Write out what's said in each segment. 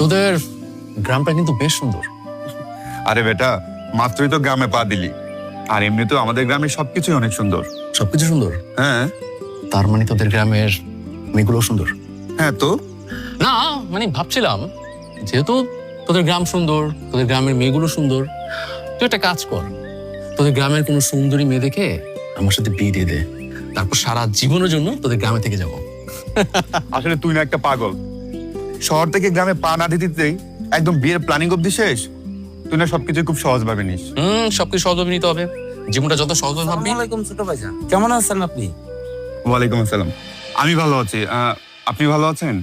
তোদের গ্রামটা কিন্তু বেশ সুন্দর। আরে বেটা, মাত্রই তো গ্রামে পা দিলি, আর এমনি তো আমাদের গ্রামে সবকিছুই অনেক সুন্দর। সবকিছু সুন্দর? হ্যাঁ। তার মানে তোদের গ্রামের মেয়েগুলো সুন্দর? হ্যাঁ তো না মানে ভাবছিলাম, যেহেতু তোদের গ্রাম সুন্দর, তোদের গ্রামের মেয়েগুলো সুন্দর, তুই একটা কাজ কর, তোদের গ্রামের কোনো সুন্দরী মেয়ে দেখে আমার সাথে বিয়ে দিয়ে দে, তারপর সারা জীবনের জন্য তোদের গ্রামে থেকে যাবো। আসলে তুই না একটা পাগল। শহর থেকে গ্রামে পা না দিতেই একদম বিয়ের প্ল্যানিং অব্দি শেষ। তুই না সবকিছু খুব সহজ ভাবে নিস। সবকিছু সহজভাবে নিতে হবে, জীবনটা যত সহজভাবে ভাববি। আসসালামু আলাইকুম ছোট ভাইজান, কেমন আছেন আপনি? ওয়ালাইকুম আসসালাম। আমি ভালো আছি, আপনি ভালো আছেন?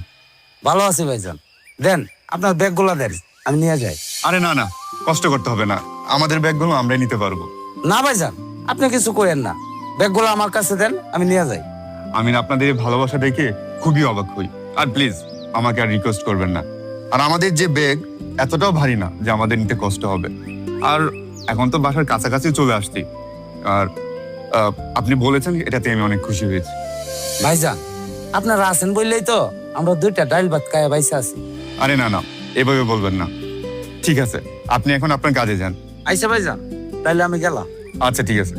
ভালো আছি ভাইজান। দেন আপনার ব্যাগগুলা দেন, আমি নিয়ে যাই। আরে না না, কষ্ট করতে হবে না, আমাদের ব্যাগগুলো আমরাই নিতে পারবো। না ভাইজান, আপনি কিছু করেন না, ব্যাগগুলো আমার কাছে দেন, আমি নিয়ে যাই। আমি না আপনাদের এই ভালোবাসা দেখে খুবই অবাক হই। আর প্লিজ আমাকে আর রিকোয়েস্ট করবেন না। আর আমাদের যে ব্যাগ এতটাও ভারী না যে আমাদের নিতে কষ্ট হবে। আর এখন তো বাসার কাছাকাছি চলে আসছি। আর আপনি বলেছেন, এটাতে আমি অনেক খুশি হয়েছি। ভাইজান, আপনারা আছেন বললেই তো আমরা দুইটা ডাইল ভাত খায় বাইসা আছি। আরে না না, এভাবে বলবেন না। ঠিক আছে, আপনি এখন আপনার কাজে যান। আইসা ভাইজান, তাইলে আমি গেলাম। আচ্ছা ঠিক আছে।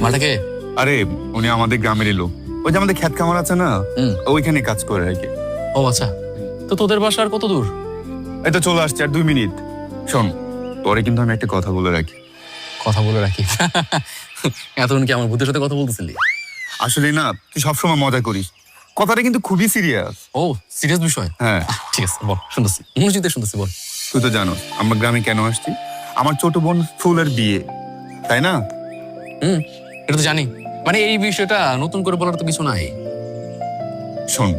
মাটাকে? আরে উনি আমাদের গ্রামেরই লোক, ওই যে আমাদের ক্ষেত খামার আছে না, ওইখানে কাজ করে আর কি। ও আচ্ছা, তো তোদের বাসা আর কত দূর? এই তো চলে আসছে, আর 2 মিনিট। শোন, পরে কিন্তু আমি একটা কথা বলে রাখি। কথা বলে রাখি? এতক্ষণ কি আমার ভূতের সাথে কথা বলতেছিলি? আসলে না, তুই সবসময় মজা করিস, কথাটা কিন্তু খুবই সিরিয়াস। ও সিরিয়াস বিষয়? হ্যাঁ ঠিক আছে বল, শুনতেছি, মনোযোগ দিয়ে শুনতেছি, বল। তুই তো জানো আমরা গ্রামে কেন আসছি। আমার ছোট বোন ফুলের বিয়ে, তাই না? এটা তো জানি, মানে এই বিষয়টা নতুন করে বলার তো কিছু নাই। শোন,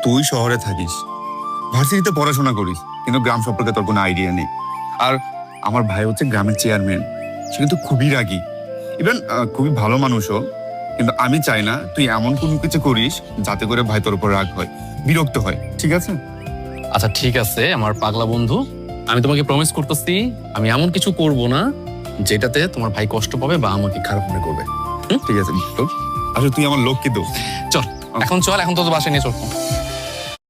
তুই শহরে থাকিস, ভার্সিটিতে পড়াশোনা করিস, কিন্তু গ্রাম সম্পর্কে তোর কোনো আইডিয়া নেই। আর আমার ভাই হচ্ছে গ্রামের চেয়ারম্যান, সে কিন্তু খুবই রাগী, ইভেন খুবই ভালো মানুষও। কিন্তু আমি চাই না তুই এমন কোনো কিছু করিস যাতে করে ভাই তোর উপর রাগ হয়, বিরক্ত হয়, ঠিক আছে? আচ্ছা ঠিক আছে আমার পাগলা বন্ধু, আমি তোমাকে প্রমিস করতেছি আমি এমন কিছু করব না যেটাতে তোমার ভাই কষ্ট পাবে বা আমাকে খারাপ মনে করবে। ঠিক আছে, আসলে তুই আমার লোক কিন্তু। চল এখন চল, এখন তো বাসায় নিয়ে চল।